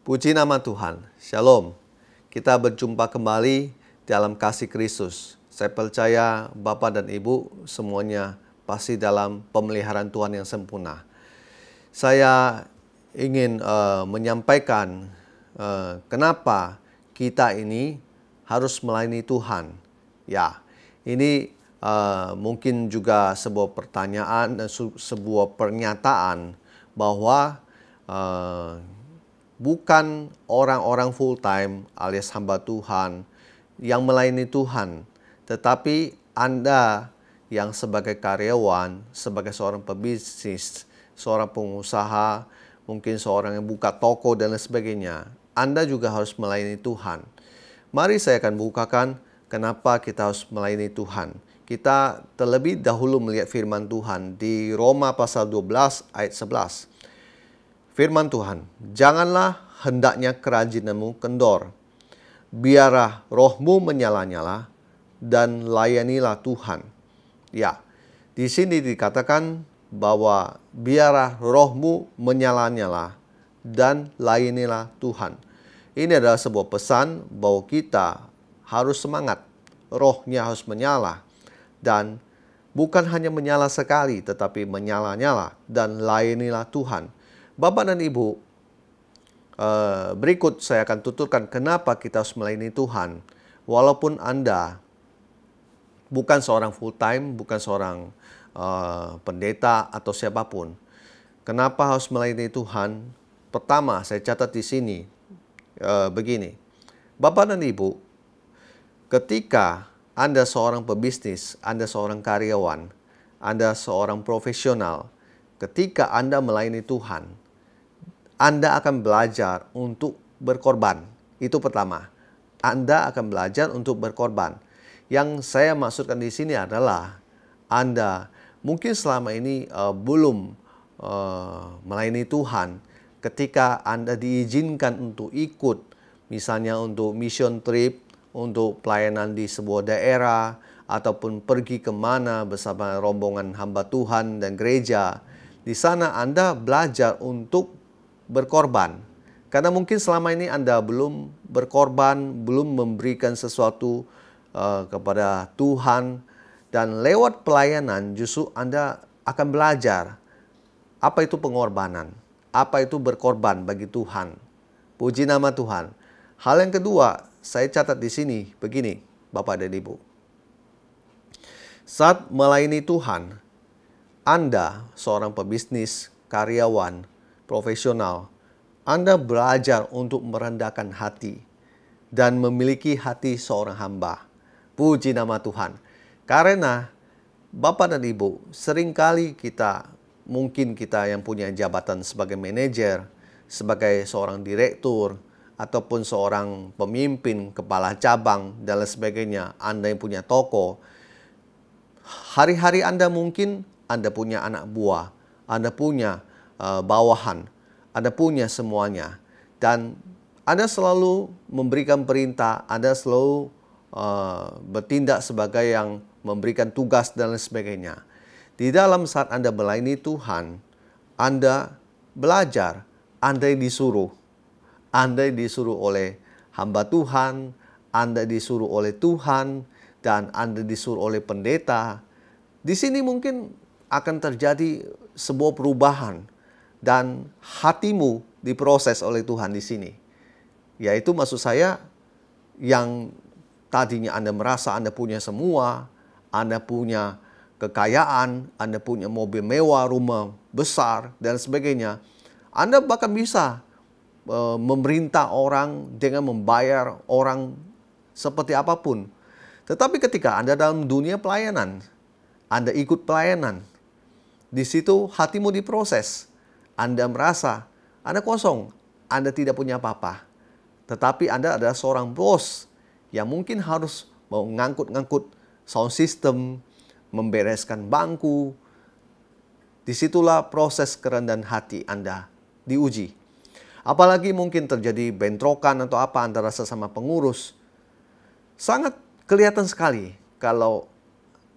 Puji nama Tuhan. Shalom. Kita berjumpa kembali dalam kasih Kristus. Saya percaya Bapak dan Ibu semuanya pasti dalam pemeliharaan Tuhan yang sempurna. Saya ingin menyampaikan kenapa kita ini harus melayani Tuhan. Ya, ini mungkin juga sebuah pertanyaan, sebuah pernyataan bahwa bukan orang-orang full time alias hamba Tuhan yang melayani Tuhan, tetapi Anda yang sebagai karyawan, sebagai seorang pebisnis, seorang pengusaha, mungkin seorang yang buka toko dan lain sebagainya, Anda juga harus melayani Tuhan. Mari saya akan bukakan kenapa kita harus melayani Tuhan. Kita terlebih dahulu melihat firman Tuhan di Roma pasal 12 ayat 11. Firman Tuhan, janganlah hendaknya kerajinanmu kendor. Biarlah rohmu menyala-nyala dan layanilah Tuhan. Ya, di sini dikatakan bahwa biarlah rohmu menyala-nyala dan layanilah Tuhan. Ini adalah sebuah pesan bahwa kita harus semangat. Rohnya harus menyala dan bukan hanya menyala sekali tetapi menyala-nyala dan layanilah Tuhan. Bapak dan Ibu, berikut saya akan tuturkan kenapa kita harus melayani Tuhan. Walaupun Anda bukan seorang full time, bukan seorang pendeta atau siapapun. Kenapa harus melayani Tuhan? Pertama, saya catat di sini begini. Bapak dan Ibu, ketika Anda seorang pebisnis, Anda seorang karyawan, Anda seorang profesional, ketika Anda melayani Tuhan, Anda akan belajar untuk berkorban. Itu pertama. Anda akan belajar untuk berkorban. Yang saya maksudkan di sini adalah Anda mungkin selama ini belum melayani Tuhan. Ketika Anda diizinkan untuk ikut, misalnya untuk mission trip, untuk pelayanan di sebuah daerah, ataupun pergi kemana bersama rombongan hamba Tuhan dan gereja. Di sana Anda belajar untuk berkorban. Karena mungkin selama ini Anda belum berkorban, belum memberikan sesuatu kepada Tuhan. Dan lewat pelayanan justru Anda akan belajar apa itu pengorbanan, apa itu berkorban bagi Tuhan. Puji nama Tuhan. Hal yang kedua, saya catat di sini begini, Bapak dan Ibu. Saat melayani Tuhan, Anda seorang pebisnis, karyawan, profesional, Anda belajar untuk merendahkan hati dan memiliki hati seorang hamba. Puji nama Tuhan. Karena Bapak dan Ibu, seringkali mungkin kita yang punya jabatan sebagai manajer, sebagai seorang direktur, ataupun seorang pemimpin, kepala cabang, dan lain sebagainya, Anda yang punya toko, hari-hari Anda mungkin Anda punya anak buah, Anda punya bawahan, Anda punya semuanya. Dan Anda selalu memberikan perintah, Anda selalu bertindak sebagai yang memberikan tugas dan lain sebagainya. Di dalam saat Anda melayani Tuhan, Anda belajar, Anda disuruh. Anda disuruh oleh hamba Tuhan, Anda disuruh oleh Tuhan, dan Anda disuruh oleh pendeta. Di sini mungkin akan terjadi sebuah perubahan dan hatimu diproses oleh Tuhan di sini. Yaitu maksud saya yang tadinya Anda merasa Anda punya semua, Anda punya kekayaan, Anda punya mobil mewah, rumah besar, dan sebagainya. Anda bahkan bisa memerintah orang dengan membayar orang seperti apapun. Tetapi ketika Anda dalam dunia pelayanan, Anda ikut pelayanan, di situ hatimu diproses. Anda merasa Anda kosong, Anda tidak punya apa-apa. Tetapi Anda adalah seorang bos yang mungkin harus mengangkut-ngangkut sound system, membereskan bangku. Disitulah proses kerendahan hati Anda diuji. Apalagi mungkin terjadi bentrokan atau apa antara sesama pengurus. Sangat kelihatan sekali kalau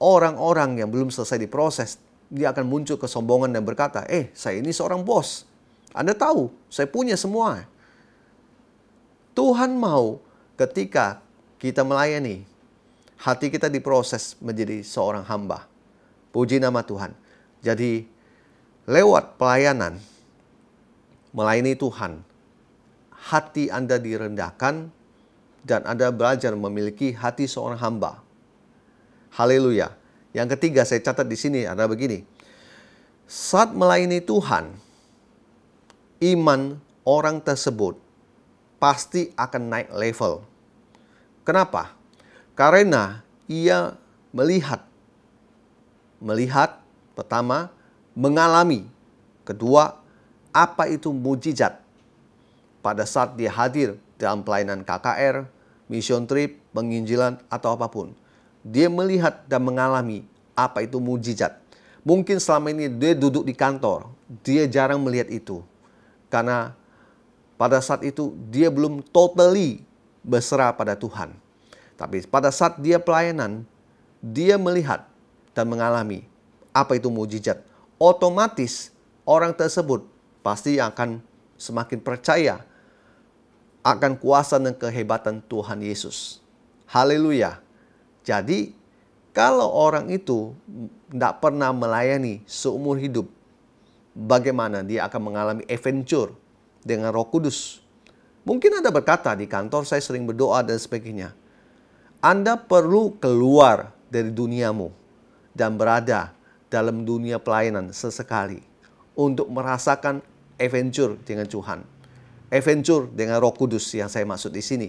orang-orang yang belum selesai diproses, dia akan muncul kesombongan dan berkata, saya ini seorang bos. Anda tahu, saya punya semua. Tuhan mau ketika kita melayani, hati kita diproses menjadi seorang hamba. Puji nama Tuhan. Jadi lewat pelayanan, melayani Tuhan, hati Anda direndahkan dan Anda belajar memiliki hati seorang hamba. Haleluya. Yang ketiga saya catat di sini adalah begini. Saat melayani Tuhan, iman orang tersebut pasti akan naik level. Kenapa? Karena ia melihat pertama, mengalami. Kedua, apa itu mujizat pada saat dia hadir dalam pelayanan KKR, mission trip, penginjilan, atau apapun. Dia melihat dan mengalami apa itu mujizat. Mungkin selama ini dia duduk di kantor, dia jarang melihat itu. Karena pada saat itu dia belum totally berserah pada Tuhan. Tapi pada saat dia pelayanan, dia melihat dan mengalami apa itu mujizat. Otomatis orang tersebut pasti akan semakin percaya akan kuasa dan kehebatan Tuhan Yesus. Haleluya. Jadi kalau orang itu tidak pernah melayani seumur hidup, bagaimana dia akan mengalami adventure dengan Roh Kudus? Mungkin Anda berkata, di kantor saya sering berdoa dan sebagainya. Anda perlu keluar dari duniamu dan berada dalam dunia pelayanan sesekali untuk merasakan adventure dengan Tuhan. Adventure dengan Roh Kudus yang saya maksud di sini.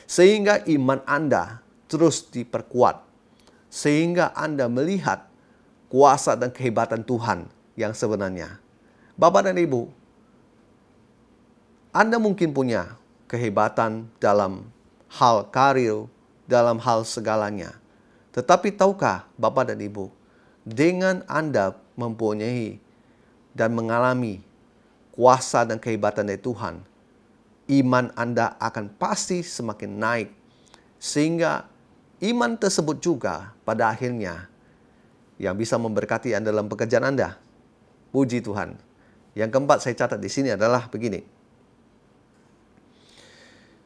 Sehingga iman Anda terus diperkuat. Sehingga Anda melihat kuasa dan kehebatan Tuhan yang sebenarnya. Bapak dan Ibu, Anda mungkin punya kehebatan dalam hal karir, dalam hal segalanya. Tetapi tahukah Bapak dan Ibu, dengan Anda mempunyai dan mengalami kuasa dan kehebatan dari Tuhan, iman Anda akan pasti semakin naik. Sehingga iman tersebut juga pada akhirnya yang bisa memberkati Anda dalam pekerjaan Anda. Puji Tuhan. Yang keempat saya catat di sini adalah begini.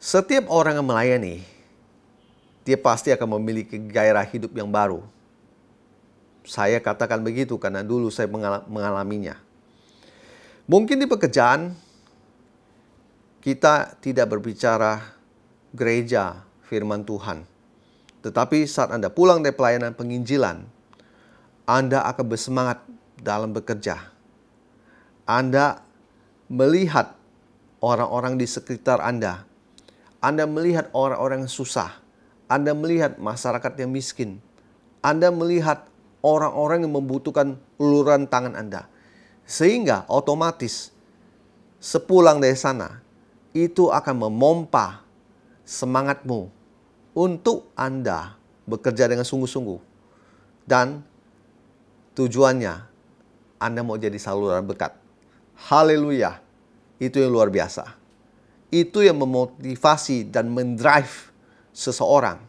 Setiap orang yang melayani, dia pasti akan memiliki gairah hidup yang baru. Saya katakan begitu karena dulu saya mengalaminya. Mungkin di pekerjaan kita tidak berbicara gereja firman Tuhan. Tetapi saat Anda pulang dari pelayanan penginjilan, Anda akan bersemangat dalam bekerja. Anda melihat orang-orang di sekitar Anda. Anda melihat orang-orang yang susah. Anda melihat masyarakat yang miskin. Anda melihat orang-orang yang membutuhkan uluran tangan Anda. Sehingga otomatis sepulang dari sana, itu akan memompa semangatmu untuk Anda bekerja dengan sungguh-sungguh. Dan tujuannya, Anda mau jadi saluran berkat. Haleluya. Itu yang luar biasa. Itu yang memotivasi dan mendrive seseorang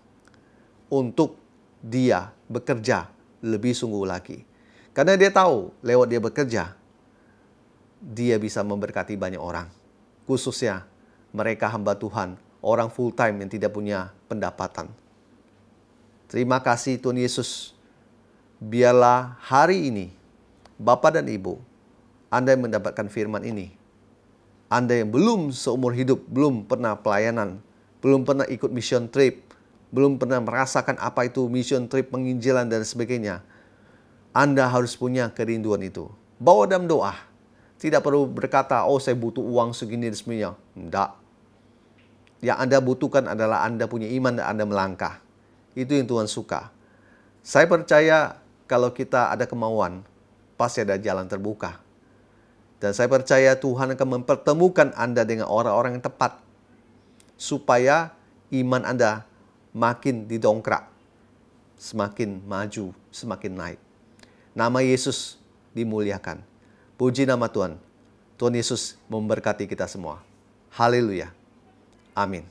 untuk dia bekerja lebih sungguh lagi. Karena dia tahu lewat dia bekerja, dia bisa memberkati banyak orang. Khususnya mereka hamba Tuhan, orang full time yang tidak punya pendapatan. Terima kasih Tuhan Yesus. Biarlah hari ini, Bapak dan Ibu, Anda yang mendapatkan firman ini. Anda yang belum seumur hidup, belum pernah pelayanan, belum pernah ikut mission trip, belum pernah merasakan apa itu mission trip, penginjilan dan sebagainya. Anda harus punya kerinduan itu. Bawa dalam doa. Tidak perlu berkata, oh saya butuh uang segini dan sebagainya. Tidak. Yang Anda butuhkan adalah Anda punya iman dan Anda melangkah. Itu yang Tuhan suka. Saya percaya kalau kita ada kemauan, pasti ada jalan terbuka. Dan saya percaya Tuhan akan mempertemukan Anda dengan orang-orang yang tepat. Supaya iman Anda makin didongkrak. Semakin maju, semakin naik. Nama Yesus dimuliakan. Puji nama Tuhan. Tuhan Yesus memberkati kita semua. Haleluya. Amin.